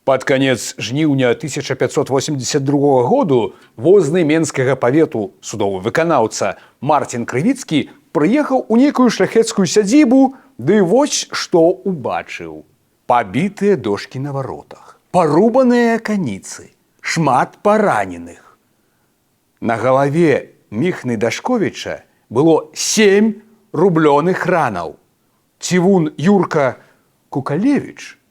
Пад канец жніўня 1582 году возны менскага павету судовы выканаўца Марцін Крывіцкі прыехаў у некую шляхецкую сядзібу, ды вось што убачыў. Пабітыя дошкі на варотах, парубаныя каніцы, шмат параненых. На галаве Міхны Дашковіча было 7 рублёных ранаў. Цівун Юрка Кукалевіч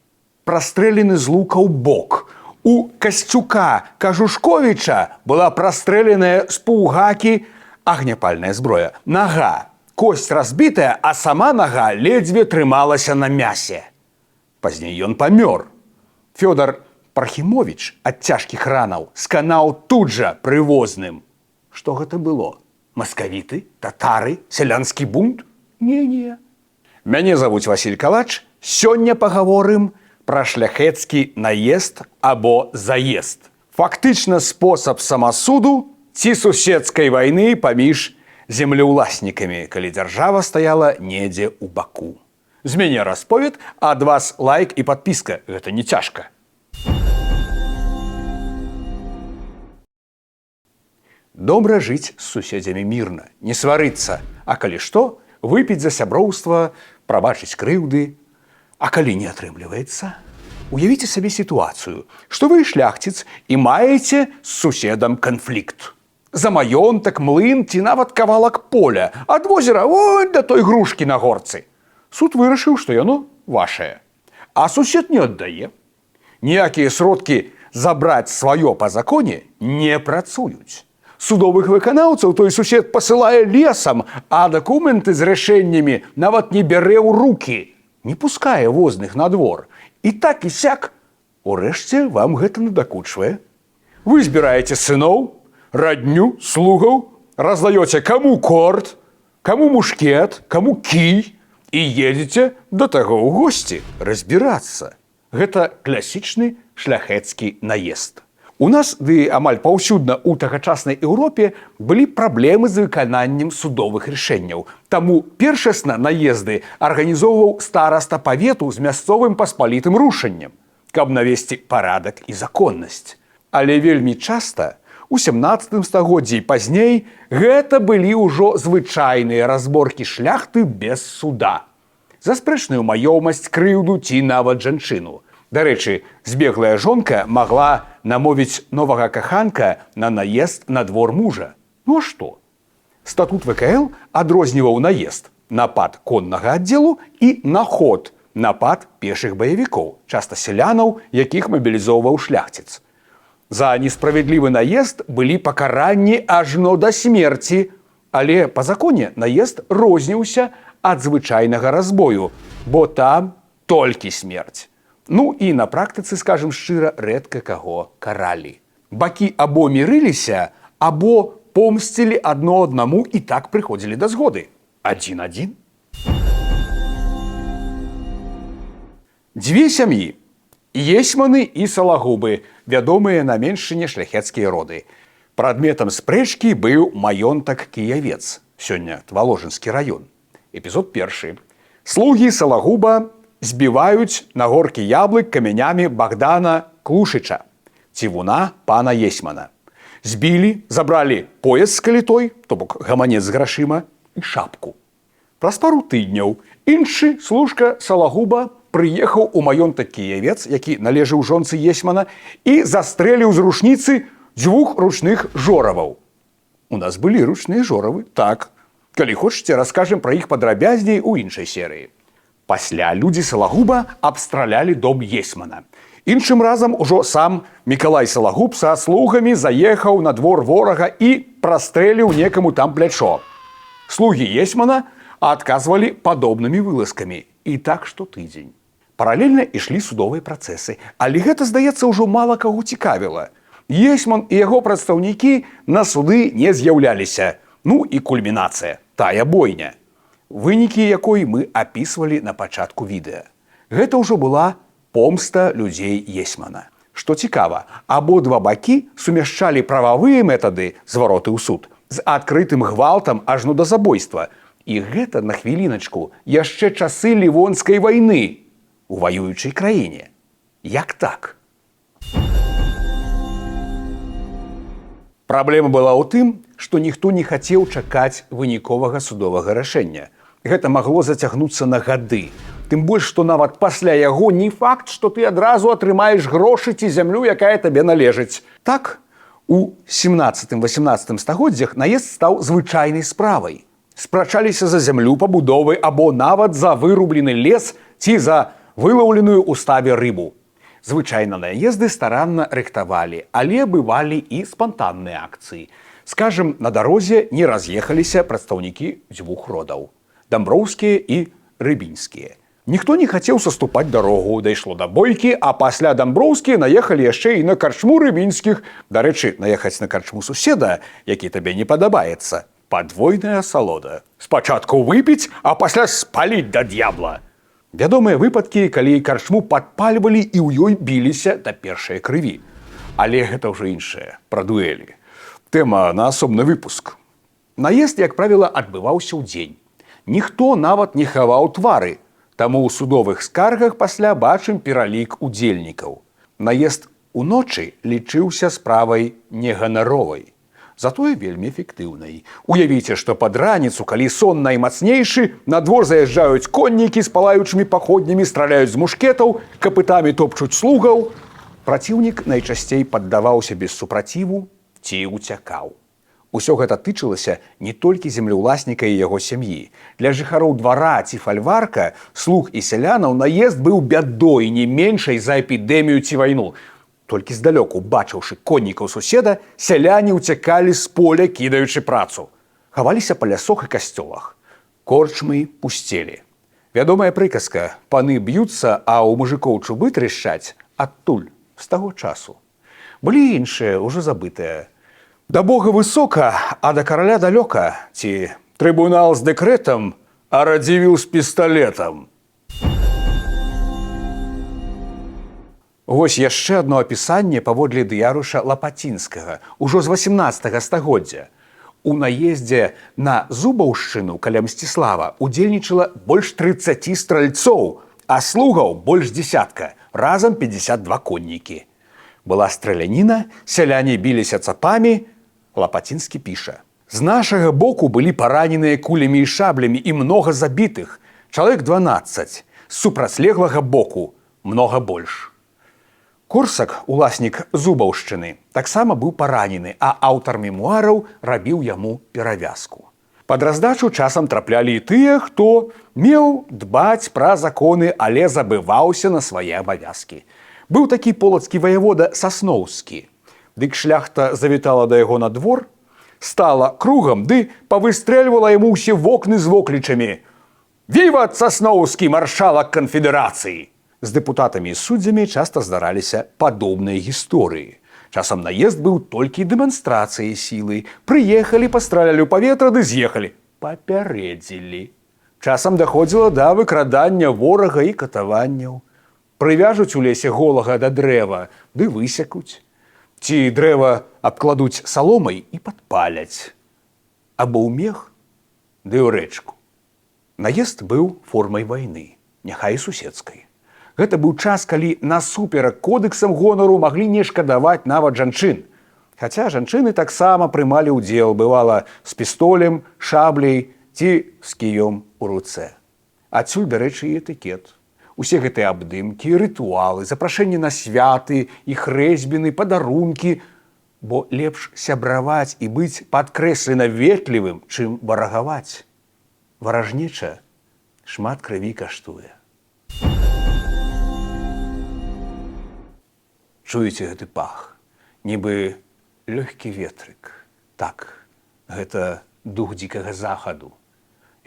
прастрэлены з лука ў бок. У Касцюка Кажушковіча была прастрэленая з паўгакі агняпальная зброя. Нага, кость разбітая, а сама нага ледзьве трымалася на мясе. Пазней ён памёр. Фёдар Пархімовіч ад цяжкіх ранаў сканаў тут жа пры возным. Што гэта было? Маскавіты? Татары? Сялянскі бунт? Не-не. Мяне завуць Васіль Калач. Сёння пагаворым пра шляхецкі наезд або заезд. Фактычна спосаб самасуду ці суседскай вайны паміж землеўласнікамі, калі дзяржава стаяла недзе ў баку. З мяне расповед, ад вас лайк і падпіска. Гэта не цяжка. Добра жыць з суседзямі мірна, не сварыцца, а калі што, выпіць за сяброўства, прабачыць крыўды. А калі не атрымліваецца, уявіце сабе сітуацыю, што вы шляхціц і маеце з суседам канфлікт. За маёнтак, млын ці нават кавалак поля, ад возера вон да той грушкі на горцы. Суд вырашыў, што яно вашае. А сусед не аддае. Ніякія сродкі забраць сваё па законе не працуюць. Судовых выканаўцаў той сусед пасылае лесам, а дакументы з рашэннямі нават не бярэ ў рукі. Не пускае возных на двор. І так і сяк, урэшце вам гэта надакучвае. Вы збіраеце сыноў, радню, слугаў, раздаёце каму корт, каму мушкет, каму кій і едзеце да таго ў госці разбірацца. Гэта класічны шляхецкі наезд. У нас, ды амаль паўсюдна ў тагачаснай Еўропе, былі праблемы з выкананнем судовых рашэнняў. Таму першасна наезды арганізоўваў стараста павету з мясцовым паспалітым рушаннем, каб навесці парадак і законнасць. Але вельмі часта, у 17 стагоддзі і пазней, гэта былі ўжо звычайныя разборкі шляхты без суда. За спрэчную маёмасць, крыўду ці нават жанчыну. Дарэчы, збеглая жонка магла намовіць новага каханка на наезд на двор мужа. Ну а што? Статут ВКЛ адрозніваў наезд, напад коннага аддзелу і наход, напад пешых баевікоў, часта сялянаў, якіх мабілізоўваў шляхціц. За несправядлівы наезд былі пакаранні ажно да смерці, але па законе наезд розніўся ад звычайнага разбою, бо там толькі смерць. Ну і на практыцы, скажам шчыра, рэдка каго каралі. Бакі або мірыліся, або помсцілі адно аднаму і так прыходзілі да згоды. Адзін-адзін. Дзве сям'і. Есьманы і Салагубы, вядомыя на меншыне шляхецкія роды. Прадметам спрэчкі быў маёнтак Кіявец, сёння Тваложынскі раён. Эпізод першы. Слугі Салагуба збіваюць на горкі яблык камянямі Богдана Клушыча, цівуна пана Есьмана. Збілі, забралі пояс з калітой, то бок гаманец з грашыма, і шапку. Праз пару тыдняў іншы служка Салагуба прыехаў у маёнтак Кіявец, які належаў жонцы Есьмана, і застрэліў з рушніцы 2 ручных жораваў. У нас былі ручныя жоравы, так. Калі хочаце, раскажам пра іх падрабязней у іншай серыі. Пасля людзі Салагуба абстралялі дом Есьмана. Іншым разам ужо сам Мікалай Салагуб са слугамі заехаў на двор ворага і прастрэліў некаму там плячо. Слугі Есьмана адказвалі падобнымі вылазкамі. І так штотыдзень. Паралельна ішлі судовыя працэсы, але гэта, здаецца, ўжо мала каго цікавіла. Есьман і яго прадстаўнікі на суды не з'яўляліся. Ну і кульмінацыя, тая бойня. Вынікі якой мы апісвалі на пачатку відэа. Гэта ўжо была помста людзей Есьмана. Што цікава, абодва бакі сумяшчалі прававыя метады звароты ў суд з адкрытым гвалтам ажно да забойства. І гэта, на хвіліначку, яшчэ часы Лівонскай вайны у ваюючай краіне. Як так? Праблема была ў тым, што ніхто не хацеў чакаць выніковага судовага рашэння. Гэта магло зацягнуцца на гады. Тым больш, што нават пасля яго не факт, што ты адразу атрымаеш грошы ці зямлю, якая табе належыць. Так, у 17-18 стагоддзях наезд стаў звычайнай справай. Спрачаліся за зямлю пабудовы або нават за вырублены лес ці за вылаўленую ў ставе рыбу. Звычайна наезды старанна рыхтавалі, але бывалі і спантанныя акцыі. Скажам, на дарозе не раз'ехаліся прадстаўнікі дзвюх родаў – дамброўскія і рыбінскія. Ніхто не хацеў саступаць дарогу, дайшло да бойкі, а пасля дамброўскія наехалі яшчэ і на карчму рыбінскіх. Дарэчы, наехаць на карчму суседа, які табе не падабаецца – падвойная асалода. Спачатку выпіць, а пасля спаліць да д'ябла. Вядомыя выпадкі, калі карчму падпальвалі і ў ёй біліся да першай крыві. Але гэта ўжо іншае, пра дуэлі. Тэма на асобны выпуск. Наезд, як правіла, адбываўся ў дзень. Ніхто нават не хаваў твары, таму ў судовых скаргах пасля бачым пералік удзельнікаў. Наезд уночы лічыўся справай неганаровай. Затое вельмі эфектыўнай. Уявіце, што пад раніцу, калі сон наймацнейшы, на двор заязджаюць коннікі з палаючымі паходнямі, страляюць з мушкетаў, капытамі топчуць слугаў. Праціўнік найчасцей паддаваўся без супраціву ці уцякаў. Усё гэта тычылася не толькі землеўласніка і яго сям'і. Для жыхароў двара ці фальварка, слуг і сялянаў наезд быў бядой не меншай за эпідэмію ці вайну. Толькі здалёку, бачыўшы коннікаў суседа, сяляне ўцякалі з поля, кідаючы працу. Хаваліся па лясах і касцёлах. Корчмы пусцелі. Вядомая прыказка «паны б'юцца, а ў мужикоў чубы трышчаць» адтуль, з таго часу. Былі іншыя, ужо забытыя. Да Бога высока, а да караля далёка, ці трыбунал з дэкрэтам, а радзівіл з пісталетам. Вось яшчэ адно апісанне паводле дыяруша Лапацінскага, ужо з 18 стагоддзя. У наездзе на Зубаўшчыну каля Мсціслава удзельнічала больш 30 стральцоў, а слугаў больш дзесятка, разам 52 коннікі. Была страляніна, сяляне біліся цапамі. Лапацінскі піша: «З нашага боку былі параненыя кулямі і шаблямі і многа забітых, чалавек 12, з супрацьлеглага боку многа больш». Корсак, уласнік Зубаўшчыны, таксама быў паранены, а аўтар мемуараў рабіў яму перавязку. Пад раздачу часам траплялі і тыя, хто меў дбаць пра законы, але забываўся на свае абавязкі. Быў такі полацкі ваявода Сасноўскі. Дык шляхта завітала да яго на двор, стала кругам, ды павыстрэльвала яму ўсе вокны з воклічамі: «Віват Сасноўскі, маршалак канфедэрацыі!» З дэпутатамі і суддзямі часта здараліся падобныя гісторыі. Часам наезд быў толькі дэманстрацыяй сілы. Прыехалі, пастралялі ў паветра, ды з'ехалі. Папярэдзілі. Часам даходзіла да выкрадання ворага і катаванняў. Прывяжуць у лесе голага да дрэва, ды высякуць. Ці дрэва абкладуць саломай і падпаляць. Або ў мех, ды ў рэчку. Наезд быў формай вайны, няхай і суседскай. Гэта быў час, калі насуперак кодэксам гонару маглі не шкадаваць нават жанчын. Хаця жанчыны таксама прымалі ўдзел, бывала, з пістолем, шабляй ці з кіём у руцэ. Адсюль, дарэчы, і этыкет. Усе гэтыя абдымкі, рытуалы, запрашэнні на святы, іх рэзьбіны, падарункі, бо лепш сябраваць і быць падкрэслена ветлівым, чым варагаваць. Варажнеча шмат крыві каштуе. Чуеце гэты пах? Нібы лёгкі ветрык. Так, гэта дух дзікага захаду.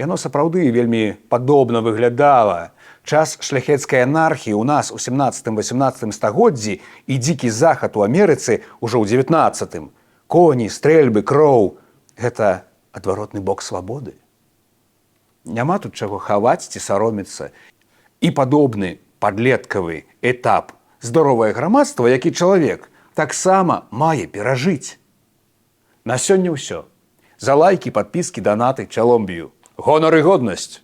Яно сапраўды вельмі падобна выглядала. Час шляхецкай анархіі ў нас у 17-18 стагоддзі і дзікі захад у Амерыцы ўжо ў 19-м. Коні, стрэльбы, кроў – гэта адваротны бок свабоды. Няма тут чаго хаваць ці саромецца. І падобны падлеткавы этап здаровае грамадства, як і чалавек, таксама мае перажыць. На сёння ўсё. За лайкі, падпіскі, данаты, чалом б'ю. Гонар і годнасць!